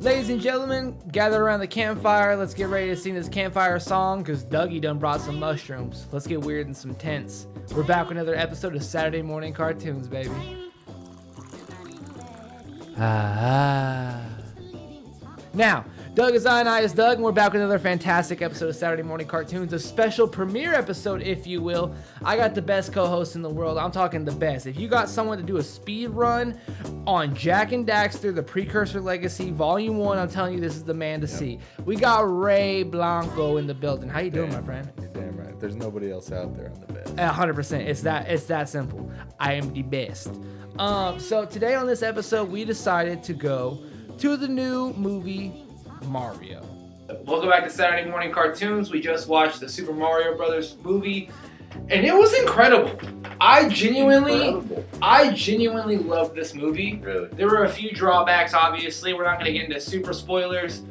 Ladies and gentlemen, gather around the campfire. Let's get ready to sing this campfire song because Dougie done brought some mushrooms. Let's get weird in some tents. We're back with another episode of Saturday Morning Cartoons, baby. Now, Doug is I is Doug, and we're back with another fantastic episode of Saturday Morning Cartoons, a special premiere episode, if you will. I got the best co-host in the world. I'm talking the best. If you got someone to do a speed run on Jack and Daxter, the Precursor Legacy, Volume 1, I'm telling you, this is the man to see. We got Ray Blanco in the building. How you doing, my friend? You're damn right. If there's nobody else out there, I'm the best. 100%. It's that simple. I am the best. So today on this episode, we decided to go to the new movie Mario. Welcome back to Saturday Morning Cartoons. We just watched the Super Mario Brothers movie, and it was incredible. I genuinely loved this movie. Really? There were a few drawbacks, obviously. We're not going to get into super spoilers.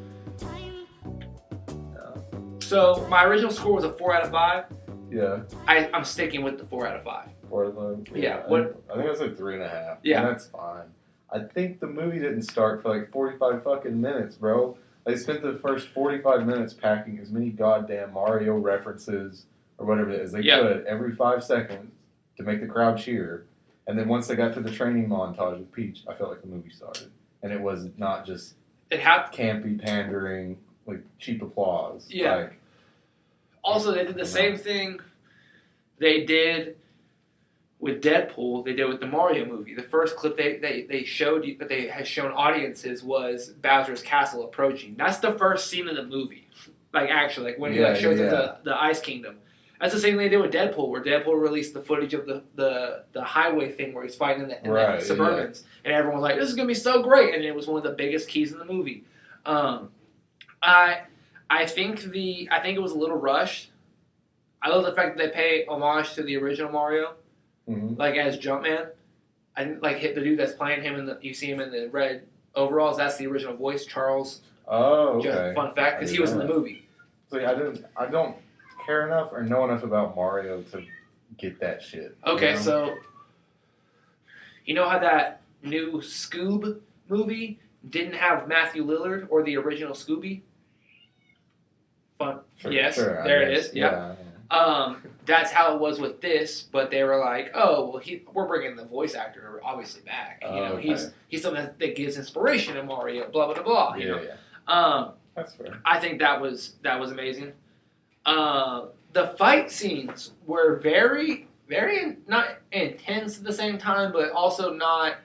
So my original score was a 4 out of 5. Yeah. I'm sticking with the 4 out of 5. 4 out of 5? Yeah. I think I was like 3.5. Yeah. And that's fine. I think the movie didn't start for like 45 fucking minutes, bro. They spent the first 45 minutes packing as many goddamn Mario references or whatever it is they could every 5 seconds to make the crowd cheer. And then once they got to the training montage with Peach, I felt like the movie started. And it was not just campy, pandering, like cheap applause. Yeah. Like, also, they did the same thing they did with Deadpool, they did with the Mario movie. The first clip they showed you that they had shown audiences was Bowser's castle approaching. That's the first scene of the movie. Like actually, like when he shows up the Ice Kingdom. That's the same thing they did with Deadpool, where Deadpool released the footage of the highway thing where he's fighting in the Suburbans, and everyone was like, "This is gonna be so great!" And it was one of the biggest keys in the movie. I think it was a little rushed. I love the fact that they pay homage to the original Mario. Mm-hmm. Like as Jumpman, I didn't like hit the dude that's playing him you see him in the red overalls. That's the original voice, Charles. Oh, okay. Just fun fact, because he was in the movie. So I don't care enough or know enough about Mario to get that shit. Okay, you know? So you know how that new Scoob movie didn't have Matthew Lillard or the original Scooby? Fun. Sure, yes, sure, there it is. Yeah. That's how it was with this, but they were like, "Oh, well, we're bringing the voice actor obviously back. You know, okay. he's something that gives inspiration to Mario. Blah blah blah. You know, that's fair. I think that was amazing. The fight scenes were very very not intense at the same time, but also not.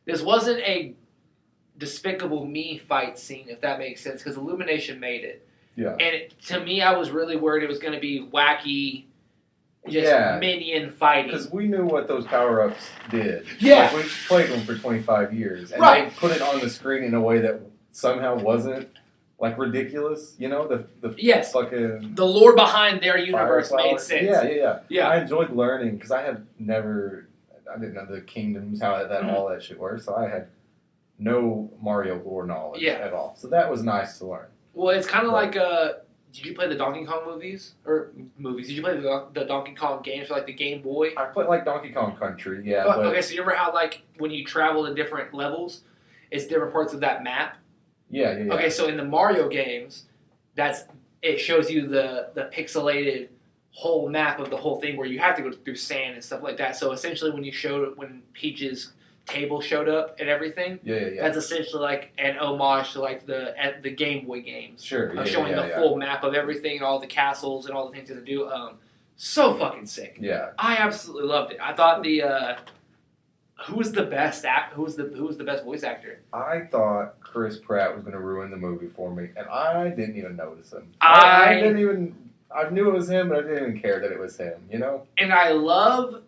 This wasn't a Despicable Me fight scene, if that makes sense, because Illumination made it. Yeah. And to me, I was really worried it was going to be wacky, just minion fighting. Because we knew what those power-ups did. Yeah. Like, we played them for 25 years. And right. They put it on the screen in a way that somehow wasn't, like, ridiculous. You know? The fucking... The lore behind their universe made sense. Yeah. I enjoyed learning, because I didn't know the kingdoms, how all that shit works. So I had no Mario lore knowledge at all. So that was nice to learn. Well, it's kind of like, did you play the Donkey Kong movies? Did you play the Donkey Kong games for, like, the Game Boy? I played, like, Donkey Kong Country, yeah. But, okay, so you remember how, like, when you travel to different levels, it's different parts of that map? Yeah. Okay, so in the Mario games, it shows you the pixelated whole map of the whole thing where you have to go through sand and stuff like that. So essentially when Peach's table showed up and everything. That's essentially like an homage to like the Game Boy games. Sure. Showing the full map of everything and all the castles and all the things that they do. So fucking sick. Yeah. I absolutely loved it. I thought who was the best who was the best voice actor? I thought Chris Pratt was going to ruin the movie for me, and I didn't even notice him. I knew it was him, but I didn't even care that it was him. You know. And I love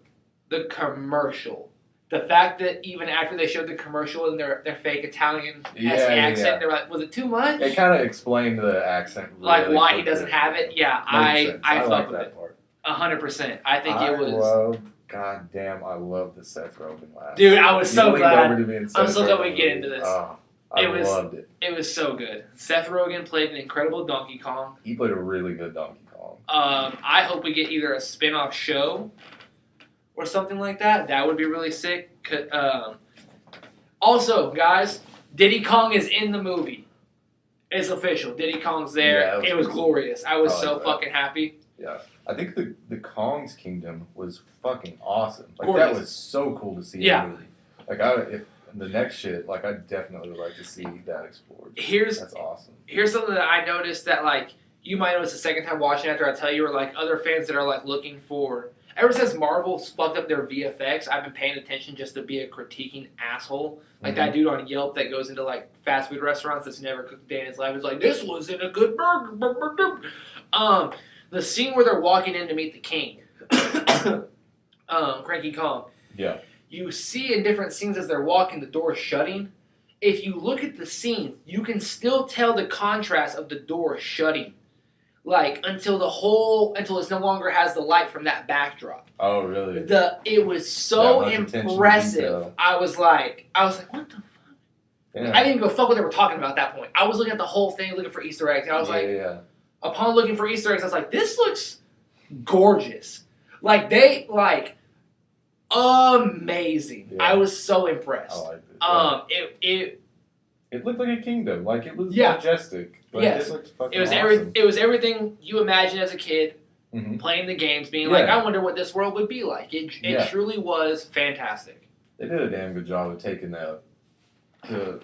the commercial. The fact that even after they showed the commercial in their fake Italian accent, they were like, was it too much? It kind of explained the accent. Really like why he doesn't have it? Yeah, I fuck with it. 100%. I think it was... I love the Seth Rogen laugh. Dude, I was so glad. I'm so glad we get into this. Oh, I loved it. It was so good. Seth Rogen played an incredible Donkey Kong. He played a really good Donkey Kong. I hope we get either a spin-off show or something like that. That would be really sick. Also, guys, Diddy Kong is in the movie. It's official. Diddy Kong's there. Yeah, it was glorious. I was so that. fucking happy. Yeah. I think the Kong's Kingdom was fucking awesome. Like, Gorgeous. that was so cool to see in Yeah. the movie. Like, if the next shit, like, I definitely would like to see that explored. That's awesome. Here's something that I noticed that, like, you might notice the second time watching after I tell you, or, like, other fans that are, like, looking for... Ever since Marvel's fucked up their VFX, I've been paying attention just to be a critiquing asshole. Like that dude on Yelp that goes into like fast food restaurants that's never cooked a day in his life is like, this wasn't a good burger. The scene where they're walking in to meet the king, Cranky Kong. Yeah. You see in different scenes as they're walking, the door shutting. If you look at the scene, you can still tell the contrast of the door shutting. Like, until it no longer has the light from that backdrop. Oh, really? It was so impressive. I was like, what the fuck? Yeah. I didn't even go fuck what they were talking about at that point. I was looking at the whole thing, looking for Easter eggs. And I was upon looking for Easter eggs, I was like, this looks gorgeous. Like, amazing. Yeah. I was so impressed. I liked it. It looked like a kingdom. Like, it was majestic. Like, yes. It looked fucking awesome. It was everything you imagine as a kid playing the games, being like, I wonder what this world would be like. It truly was fantastic. They did a damn good job of taking the 2D,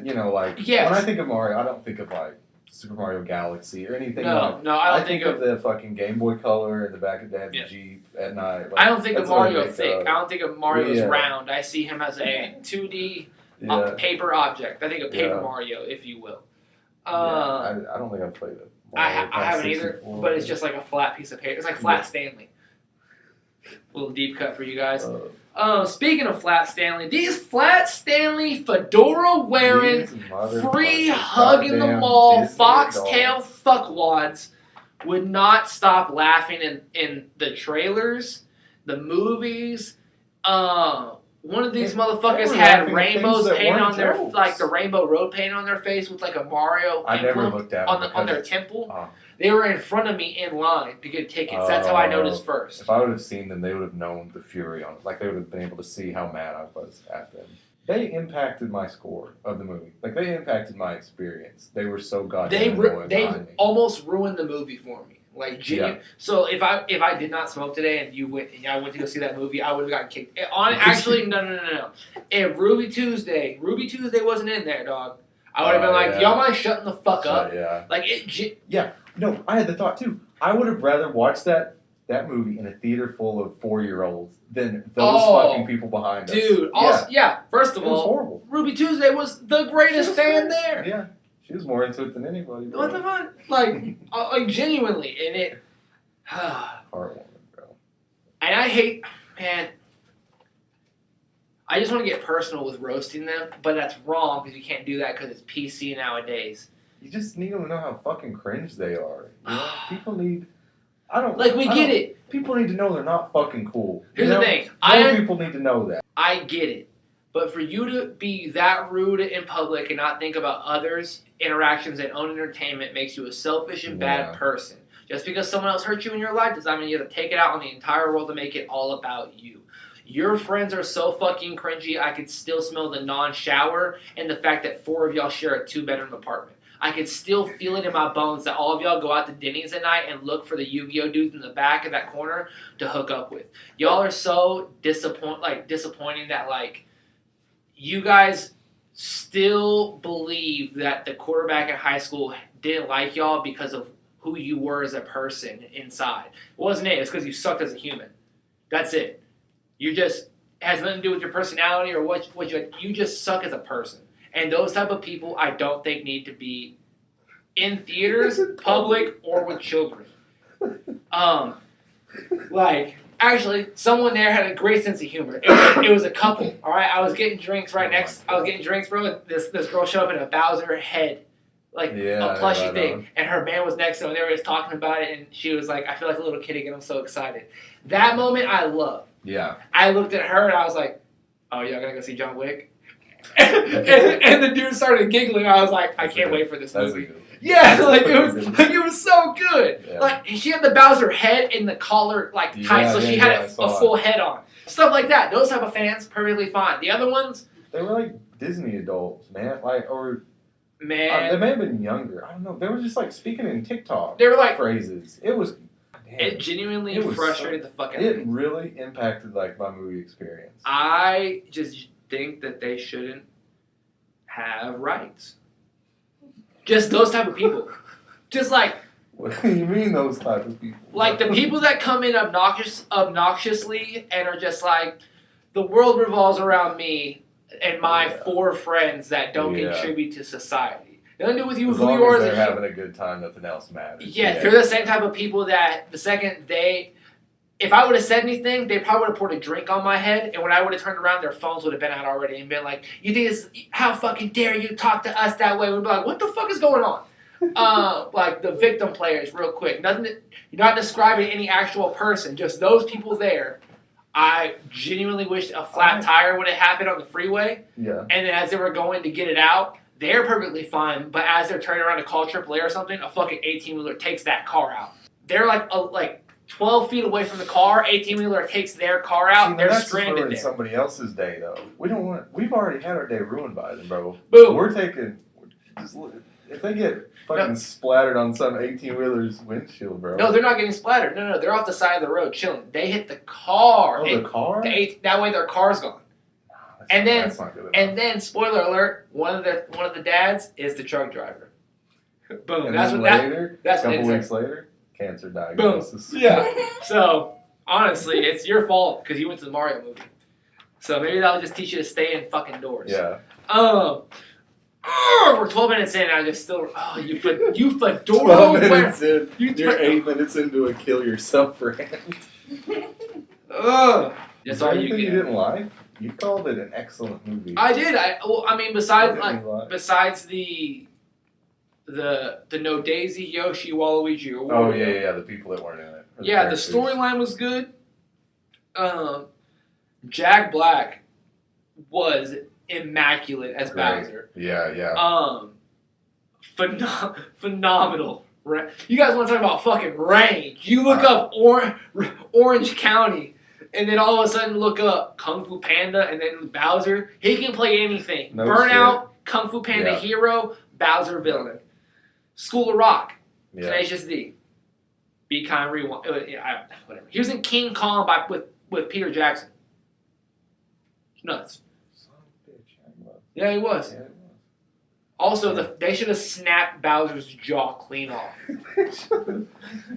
you know, like, when I think of Mario, I don't think of, like, Super Mario Galaxy or anything like that. No, I don't think of the fucking Game Boy Color in the back of Dad's Jeep at night. Like, I don't think of Mario thick. I don't think of Mario's round. I see him as a 2D paper object. I think of Paper Mario, if you will. I don't think I've played it. I haven't either, but it's just like a flat piece of paper. It's like Flat Stanley. Little deep cut for you guys. Speaking of Flat Stanley, these Flat Stanley fedora wearing, free hug in the mall, foxtail fuckwads would not stop laughing in the trailers, the movies. One of these motherfuckers had rainbows painted on their, like the Rainbow Road painted on their face with like a Mario emblem on their temple. They were in front of me in line to get tickets. That's how I noticed first. If I would have seen them, they would have known the fury on it. Like, they would have been able to see how mad I was at them. They impacted my score of the movie. Like, they impacted my experience. They were so goddamn annoying. They almost ruined the movie for me. Like, genuine. So if I did not smoke today and I went to go see that movie, I would have gotten kicked. Actually, no. If Ruby Tuesday wasn't in there, dog, I would have been like, y'all mind shutting the fuck up? Yeah. Like, it. Yeah. No, I had the thought too. I would have rather watched that movie in a theater full of 4-year-olds than those fucking people behind us. Dude, first of all, horrible. Ruby Tuesday was the greatest fan there. Yeah. She was more into it than anybody. Bro. What the fuck? Like genuinely, and it. Heartwarming, bro. And I hate, man. I just want to get personal with roasting them, but that's wrong because you can't do that because it's PC nowadays. You just need them to know how fucking cringe they are. You know? People need. We get it. People need to know they're not fucking cool. Here's the thing. People need to know that. I get it. But for you to be that rude in public and not think about others' interactions and own entertainment makes you a selfish and bad person. Just because someone else hurt you in your life does not mean you have to take it out on the entire world to make it all about you. Your friends are so fucking cringy, I could still smell the non-shower and the fact that 4 of y'all share a 2-bedroom apartment. I could still feel it in my bones that all of y'all go out to Denny's at night and look for the Yu-Gi-Oh dudes in the back of that corner to hook up with. Y'all are so disappointing that, like, you guys still believe that the quarterback in high school didn't like y'all because of who you were as a person inside. It wasn't it. It's because you sucked as a human. That's it. It has nothing to do with your personality or what you just suck as a person. And those type of people I don't think need to be in theaters, public, or with children. Actually, someone there had a great sense of humor. It was a couple, all right? I was getting drinks bro. This girl showed up in a Bowser head, a plushie thing. And her man was next to him, and they were just talking about it, and she was like, I feel like a little kid again. I'm so excited. That moment I love. Yeah. I looked at her, and I was like, oh, y'all gonna go see John Wick? and the dude started giggling. I was like, I can't wait for this movie. Yeah, it was so good. Yeah. Like, she had the Bowser head in the collar tight, so she had a full head on. Stuff like that. Those type of fans, perfectly fine. The other ones, they were Disney adults, man. Like, or Man, they may have been younger. I don't know. They were just like speaking in TikTok. they were like phrases. It was. Man, it genuinely frustrated the fuck out of me. It really impacted like my movie experience. I just think that they shouldn't have rights. Just those type of people. Just like. What do you mean those type of people? Like the people that come in obnoxiously and are just like, the world revolves around me and my 4 friends that don't contribute to society. Nothing to do with you, as who long you are. As they're having a good time, nothing else matters. Yeah, they're the same type of people that the second if I would have said anything, they probably would have poured a drink on my head, and when I would have turned around, their phones would have been out already and been like, "You think this? How fucking dare you talk to us that way?" We'd be like, "What the fuck is going on?" Like the victim players, real quick. Nothing. You're not describing any actual person. Just those people there. I genuinely wish a flat tire would have happened on the freeway. Yeah. And then as they were going to get it out, they're perfectly fine. But as they're turning around to call AAA or something, a fucking 18-wheeler takes that car out. They're like 12 feet away from the car. 18-wheeler takes their car out. See, they're that's stranded there. Somebody else's day though. We've already had our day ruined by them, bro. Boom. We're taking. If they get fucking splattered on some 18-wheeler's windshield, bro. No, they're not getting splattered. No, they're off the side of the road chilling. They hit the car. Oh, the car? That way their car's gone. That's not good then, spoiler alert, one of the dads is the truck driver. Boom. And that's then what later, that's a couple what weeks later, cancer diagnosis. Boom. Yeah. So honestly, it's your fault because you went to the Mario movie. So maybe that'll just teach you to stay in fucking doors. Yeah. We're 12 minutes in, and I just still. Oh, you fedora. 12 minutes in. You're 8 minutes into a kill yourself rant. That's Is all there you anything get. you didn't like? You called it an excellent movie. I did. Besides the No Daisy, Yoshi, Waluigi, or Oh Wario. yeah, the people that weren't in it. Yeah, the storyline was good. Jack Black was immaculate as Bowser. Yeah. Phenomenal. You guys want to talk about fucking range? You look up Orange County, and then all of a sudden look up Kung Fu Panda, and then Bowser. He can play anything. No Burnout, shit. Kung Fu Panda hero, Bowser villain. School of Rock, Tenacious D. Be Kind, Rewind. Whatever. He was in King Kong with Peter Jackson. Nuts. Yeah, he was. Yeah, Also, they should have snapped Bowser's jaw clean off.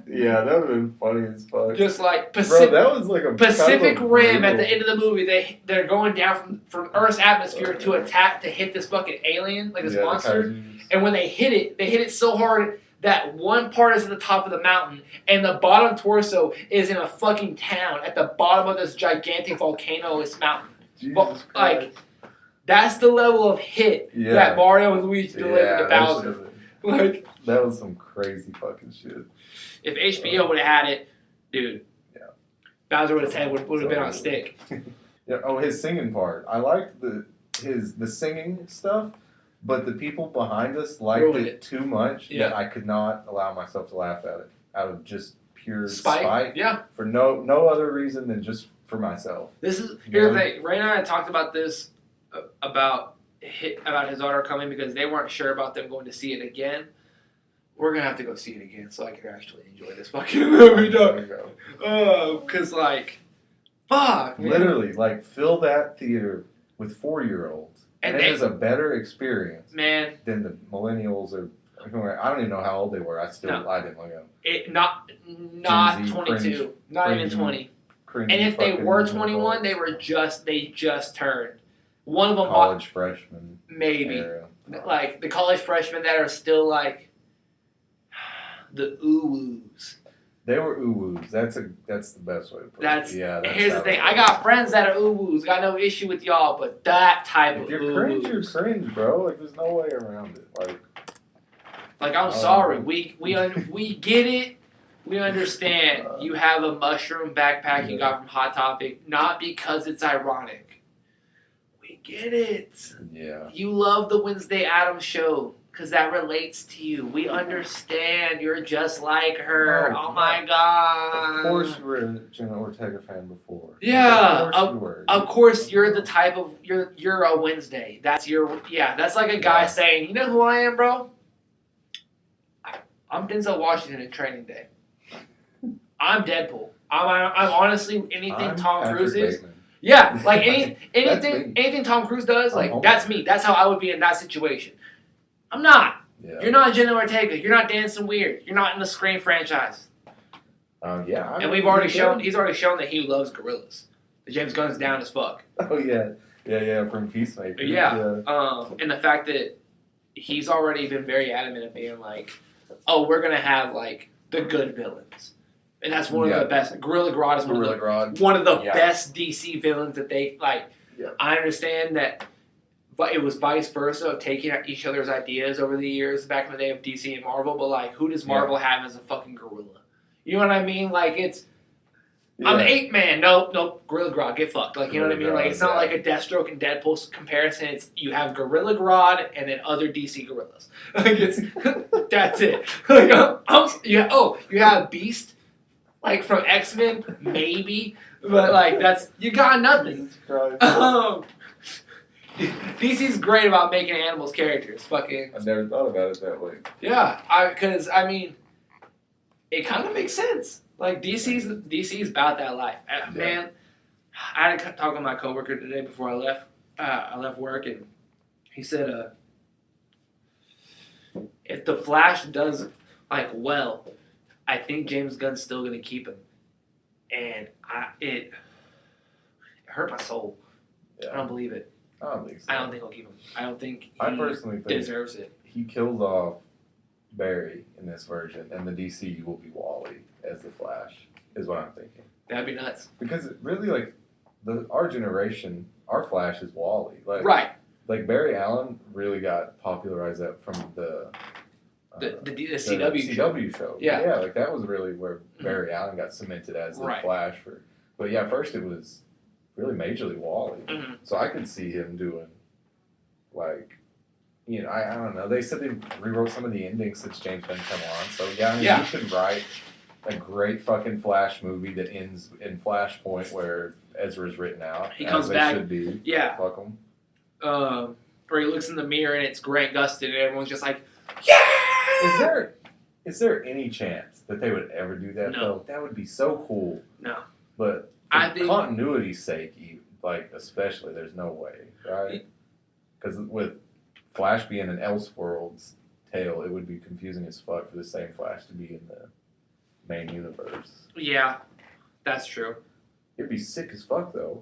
yeah, that would have been funny as fuck. Just like Pacific, Bro, that was like a Pacific kind of Rim at the end of the movie. They're going down from Earth's atmosphere to hit this fucking alien, like this monster. And when they hit it so hard that one part is at the top of the mountain and the bottom torso is in a fucking town at the bottom of this gigantic volcanoous mountain. Jesus Christ. That's the level of hit that Mario and Luigi delivered to Bowser. That was some crazy fucking shit. If HBO would have had it, dude, Bowser would have been on a stick. His singing part. I liked the singing stuff, but the people behind us liked it too much that I could not allow myself to laugh at it out of just pure spite. Yeah. For no other reason than just for myself. Here's the thing. Ray and I had talked about this. About his daughter coming because they weren't sure about them going to see it again. We're gonna have to go see it again so I can actually enjoy this fucking movie, dog. Cause fuck, man. Literally, fill that theater with 4-year-olds, and it is a better experience, man, than the millennials or. I don't even know how old they were. I didn't look at them. Not 22, not even 20. And if they were 21, they just turned. One of them college freshmen, maybe like the college freshmen that are still like the uwus. They were uwus. That's the best way to put it. Yeah. Here's the thing. I got friends that are uwus. Got no issue with y'all, but that type of you're cringe, you're cringe, bro. There's no way around it. I'm sorry. We get it. We understand. You have a mushroom backpack you got from Hot Topic, not because it's ironic. We get it. Yeah. You love the Wednesday Addams show Because that relates to you. We understand. You're just like her. No, Oh my god. Of course you were a Jenna Ortega fan before. Yeah. Of course you were. Of course you're the type of you're a Wednesday. That's like a guy saying, you know who I am, bro? I'm Denzel Washington in Training Day. I'm Deadpool. I'm honestly anything Tom Cruise is. Bateman. Yeah, like anything Tom Cruise does, like that's me. That's how I would be in that situation. I'm not. Yeah. You're not Jenna Ortega. You're not Dancing Weird. You're not in the Scream franchise. Yeah. And we've already shown. He's already shown that he loves gorillas. The James Gunn's down as fuck. Oh yeah. From Peacemaker. Yeah. And the fact that he's already been very adamant of being like, oh, we're gonna have like the good villains. And that's one of the best. Gorilla Grodd is one of the best DC villains that they like. Yeah. I understand that, but it was vice versa of taking each other's ideas over the years back in the day of DC and Marvel. But like, who does Marvel have as a fucking gorilla? You know what I mean? Like it's, I'm Ape Man. Nope. Gorilla Grodd, get fucked. Like you know what I mean? Like it's not like a Deathstroke and Deadpool comparison. It's you have Gorilla Grodd and then other DC gorillas. Like it's that's it. Like you have Beast. Like from X-Men, maybe, but like you got nothing. DC's great about making animals characters. Fucking. I've never thought about it that way. Yeah, because it kind of makes sense. Like DC's about that life. Man, I had a talk with my coworker today before I left. I left work, and he said, if the Flash does well. I think James Gunn's still going to keep him. And it hurt my soul. Yeah. I don't believe it. I don't think so. I don't think he'll keep him. I don't think he personally think deserves it. He kills off Barry in this version, and the DC will be Wally as the Flash, is what I'm thinking. That'd be nuts. Because it really, like, our generation, our Flash is Wally. Like, right. Like, Barry Allen really got popularized that from the CW show. Yeah. Yeah, like that was really where Barry Allen got cemented as the Flash but yeah, first it was really majorly Wally. Mm-hmm. So I could see him doing like, you know, I don't know. They said they rewrote some of the endings since James Gunn come on. So yeah, he could write a great fucking Flash movie that ends in Flashpoint where Ezra's written out. He comes back. Should be. Yeah. Fuck him. Where he looks in the mirror and it's Grant Gustin and everyone's just like, yeah! Is there any chance that they would ever do that? No. Though? That would be so cool. No. But for continuity's sake, like especially, there's no way, right? Because with Flash being an Elseworlds tale, it would be confusing as fuck for the same Flash to be in the main universe. Yeah, that's true. It'd be sick as fuck though.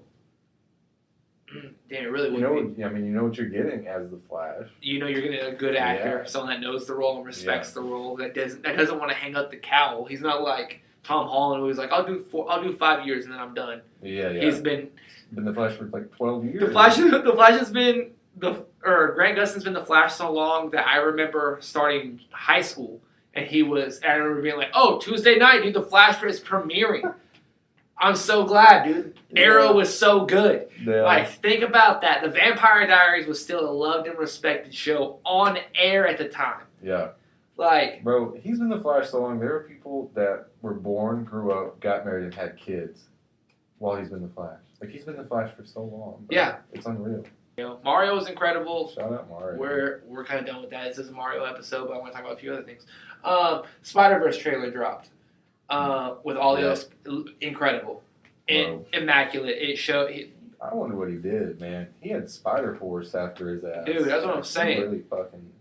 Damn, it really would be. I mean, you know what you're getting as the Flash. You know you're getting a good actor, someone that knows the role and respects the role, that doesn't want to hang up the cowl. He's not like Tom Holland, who's like, I'll do 5 years and then I'm done. Yeah. He's been the Flash for like 12 years. The Flash has been Grant Gustin's been the Flash so long that I remember starting high school and I remember being like, oh, Tuesday night, dude, the Flash is premiering. I'm so glad, dude. Arrow was so good. Yeah. Like, think about that. The Vampire Diaries was still a loved and respected show on air at the time. Yeah. Like, bro, he's been the Flash so long. There are people that were born, grew up, got married, and had kids while he's been the Flash. Like, he's been the Flash for so long. Bro. Yeah. It's unreal. You know, Mario was incredible. Shout out Mario. We're kind of done with that. This is a Mario episode, but I want to talk about a few other things. Spider-Verse trailer dropped. With all the other incredible, immaculate. It showed. I wonder what he did, man. He had Spider Force after his ass. Dude, that's what I'm saying. He really fucking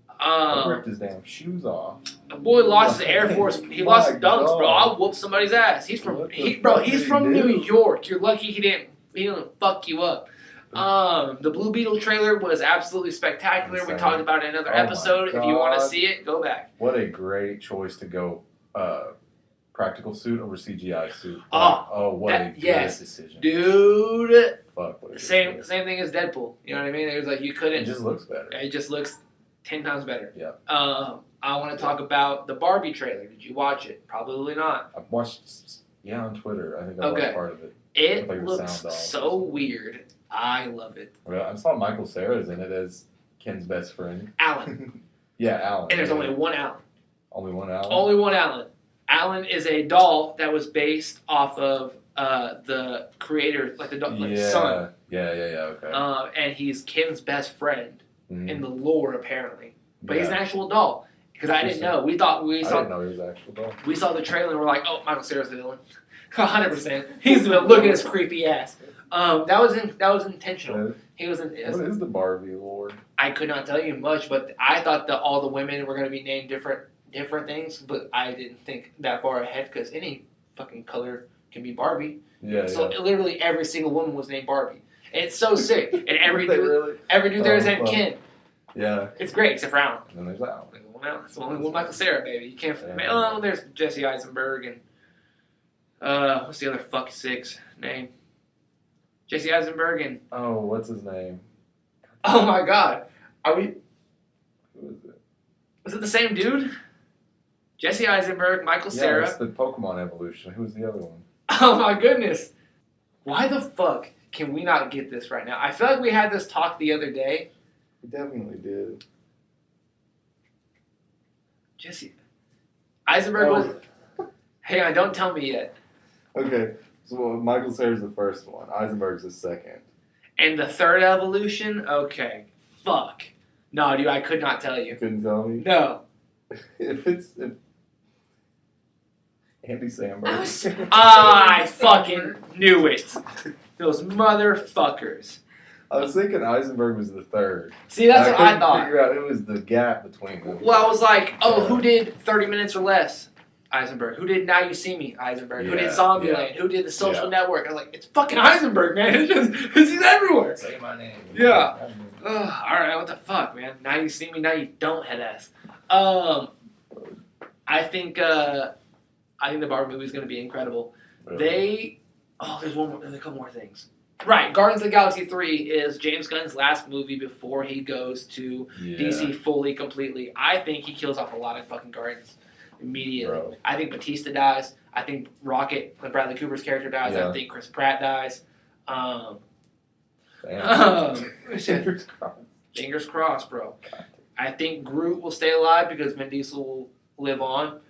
ripped his damn shoes off. The boy lost his Air Force. He lost his dunks, bro. I'll whoop somebody's ass. He's from New York. You're lucky he didn't fuck you up. The Blue Beetle trailer was absolutely spectacular. We talked about it in another episode. If you want to see it, go back. What a great choice to go practical suit over CGI suit. What a good decision. Dude. Fuck, same thing as Deadpool. You know what I mean? It was like you couldn't. It just looks better. It just looks 10 times better. Yeah. I want to talk about the Barbie trailer. Did you watch it? Probably not. I've watched, on Twitter. I think I watched part of it. It looks so weird. I love it. I saw Michael Cera's in it as Ken's best friend. Alan. Yeah, Alan. And there's only one Alan. Only one Alan? Only one Alan. Alan is a doll that was based off of the creator, like the son. Yeah, okay. And he's Ken's best friend in the lore, apparently. But he's an Yeah. actual doll. Because I didn't know. I didn't know he was an actual doll. We saw the trailer and we're like, oh, Michael Cera's the villain. 100%. He's the villain. Look at his creepy ass. That was intentional. He was. What is the Barbie lore? I could not tell you much, but I thought that all the women were going to be named different things, but I didn't think that far ahead because any fucking color can be Barbie. Yeah. So literally every single woman was named Barbie. And it's so sick. And every really? dude there is named Ken. Yeah. It's great, except for Alan. And then there's Alan. Well, it's only one Michael Cera, baby. You can't. Yeah. Oh, there's Jesse Eisenberg and what's the other fuck six name? Jesse Eisenberg and oh, what's his name? oh my God, are we? Who is it? Was it the same dude? Jesse Eisenberg, Michael Yeah, Cera. it's the Pokemon evolution. Who was the other one? Oh my goodness, why the fuck can we not get this right now? I feel like we had this talk the other day. We definitely did. Jesse Eisenberg was. Hang on, don't tell me yet. Okay, so Michael Cera's the first one. Eisenberg's the second. And the third evolution? Okay. Fuck. No, dude, I could not tell you. You couldn't tell me? No. If Andy Samberg. I fucking knew it. Those motherfuckers. I was thinking Eisenberg was the third. See, that's what I couldn't thought. figure out who was the gap between them. Well, I was like, oh, who did 30 Minutes or Less? Eisenberg. Who did Now You See Me? Eisenberg. Who did Zombieland? Who did The Social Network? I was like, it's fucking Eisenberg, man. It's just, he's everywhere. Say my name. Yeah. Alright, what the fuck, man? Now you see me, now you don't, head ass. I think the Barbie movie is going to be incredible. Really? There's a couple more things. Right, Guardians of the Galaxy 3 is James Gunn's last movie before he goes to DC fully, completely. I think he kills off a lot of fucking Guardians immediately. Bro. I think Batista dies. I think Rocket, Bradley Cooper's character, dies. Yeah. I think Chris Pratt dies. Fingers crossed. Fingers crossed, bro. I think Groot will stay alive because Vin Diesel will live on.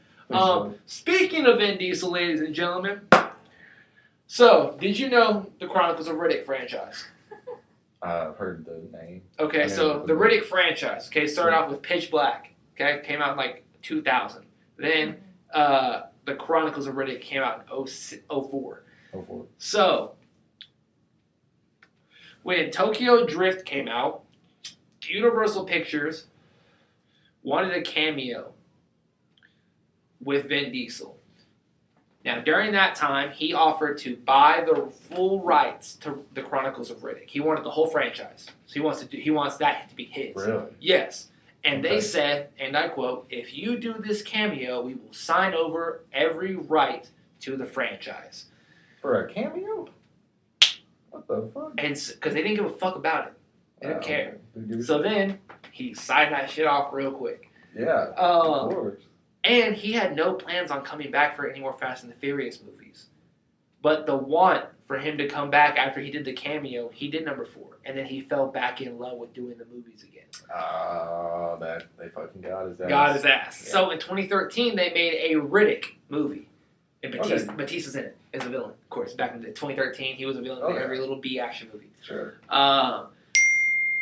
Speaking of Vin Diesel, ladies and gentlemen, so did you know the Chronicles of Riddick franchise? I've heard the name. Okay, so the Riddick franchise, started off with Pitch Black, came out in like 2000. Then the Chronicles of Riddick came out in 04. So, when Tokyo Drift came out, Universal Pictures wanted a cameo with Vin Diesel. Now, during that time, he offered to buy the full rights to the Chronicles of Riddick. He wanted the whole franchise. So he wants that to be his. Really? Yes. And they said, and I quote, if you do this cameo, we will sign over every right to the franchise. For a cameo? What the fuck? And because they didn't give a fuck about it. They didn't care. Didn't So then, he signed that shit off real quick. Yeah, of course. And he had no plans on coming back for any more Fast and the Furious movies. But the want for him to come back after he did the cameo, he did number 4. And then he fell back in love with doing the movies again. Oh, they fucking got his ass. Got his ass. Yeah. So in 2013, they made a Riddick movie. And Batista's in it as a villain. Of course, back in 2013, he was a villain in every little B action movie. Sure.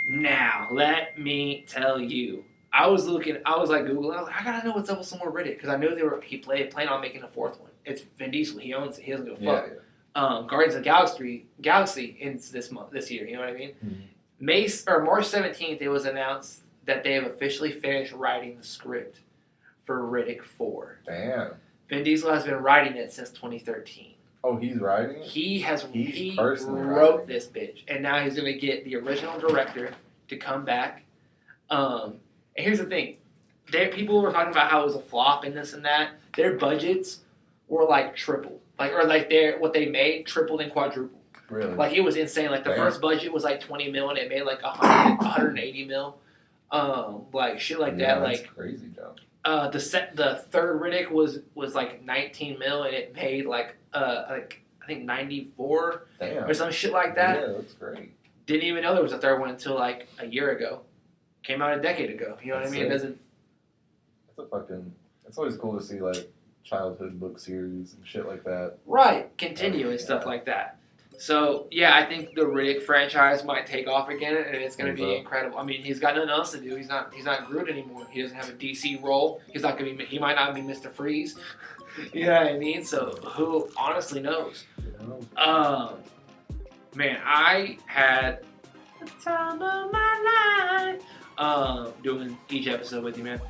Now, let me tell you. I was like Googling, I was like, I gotta know what's up with some more Riddick. Because I know he planned on making a 4th one. It's Vin Diesel, he owns it, he doesn't give a fuck. Yeah. Guardians of the Galaxy ends this year, you know what I mean? Mm-hmm. March 17th, it was announced that they have officially finished writing the script for Riddick 4. Damn. Vin Diesel has been writing it since 2013. Oh, he's writing it? He personally wrote this bitch. And now he's going to get the original director to come back. And here's the thing. People were talking about how it was a flop and this and that. Their budgets were like tripled. What they made tripled and quadrupled. Really? Like, it was insane. Like, the first budget was like 20 mil and it made like 180 mil. Like, shit like that. That's like crazy, Joe. The third Riddick was like 19 mil and it made like I think 94 Damn. or some shit like that. Yeah, that's great. Didn't even know there was a third one until like a year ago. Came out a decade ago. You know what I mean? It It's always cool to see like childhood book series and shit like that. Right, continue and stuff like that. So yeah, I think the Riddick franchise might take off again, and it's going to be incredible. I mean, he's got nothing else to do. He's not Groot anymore. He doesn't have a DC role. He might not be Mr. Freeze. You know what I mean? So who honestly knows? Man, I had the time of my life doing each episode with you, man.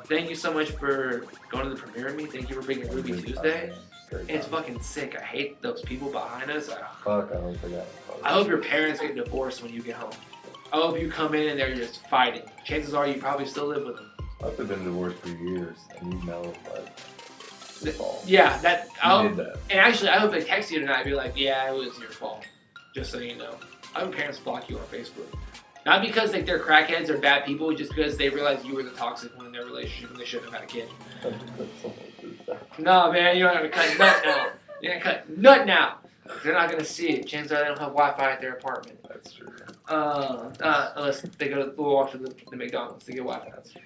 Thank you so much for going to the premiere with me. Thank you for being a Ruby Tuesday. It's fucking sick. I hate those people behind us. Fuck, I don't forget. I hope your parents get divorced when you get home. I hope you come in and they're just fighting. Chances are you probably still live with them. I've been divorced for years, and you know, like, it's fault. Yeah, that. You did that. And actually, I hope they text you tonight and be like, yeah, it was your fault. Just so you know. I hope parents block you on Facebook. Not because like they're crackheads or bad people, just because they realize you were the toxic one in their relationship and they shouldn't have had a kid. No, man, you're not gonna cut nut now. You're gonna cut nut now. They're not gonna see it. Chances are they don't have Wi-Fi at their apartment. That's true. Unless they go walk to the McDonald's to get Wi-Fi. That's true.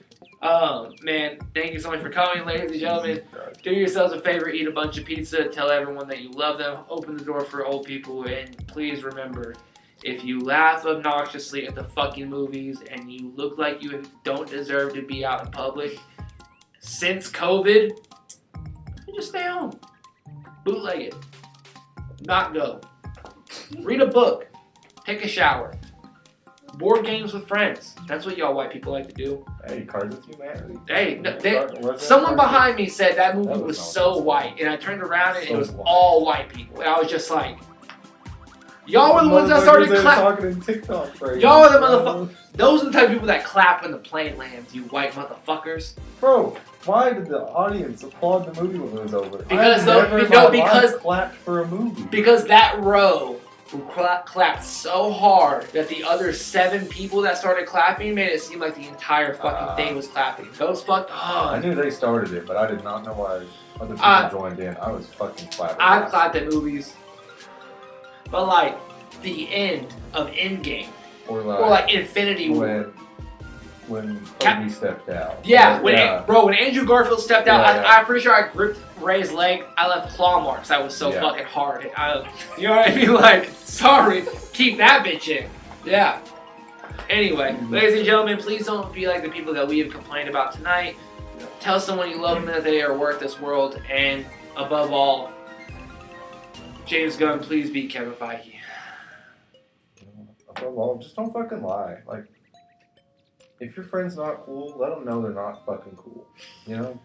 Man, thank you so much for coming, ladies and gentlemen. Do yourselves a favor, eat a bunch of pizza, tell everyone that you love them, open the door for old people, and please remember, if you laugh obnoxiously at the fucking movies and you look like you don't deserve to be out in public, since COVID, just stay home. Bootleg it. Not go. Read a book. Take a shower. Board games with friends. That's what y'all white people like to do. Hey, Cards with Humanity. Hey, someone behind me said that movie was so white, and I turned around and it was all white people, and I was just like, y'all were the ones that started clapping. Y'all are the motherfuckers. Those are the type of people that clap when the plane lands, you white motherfuckers. Bro, why did the audience applaud the movie when it was over? Because clapped for a movie. Because that row clapped so hard that the other 7 people that started clapping made it seem like the entire fucking thing was clapping. Those I knew they started it, but I did not know why other people joined in. I was fucking clapping. I clapped at movies. But like the end of Endgame, or like Infinity War, when Kobe stepped out. Yeah, when Andrew Garfield stepped out, I'm pretty sure I gripped Ray's leg. I left claw marks. That was so fucking hard. You know what I mean? Like, sorry, keep that bitch in. Yeah. Anyway, ladies and gentlemen, please don't be like the people that we have complained about tonight. Tell someone you love them that they are worth this world, and above all, James Gunn, please beat Kevin Feige. Above all, just don't fucking lie. Like, if your friend's not cool, let them know they're not fucking cool. You know?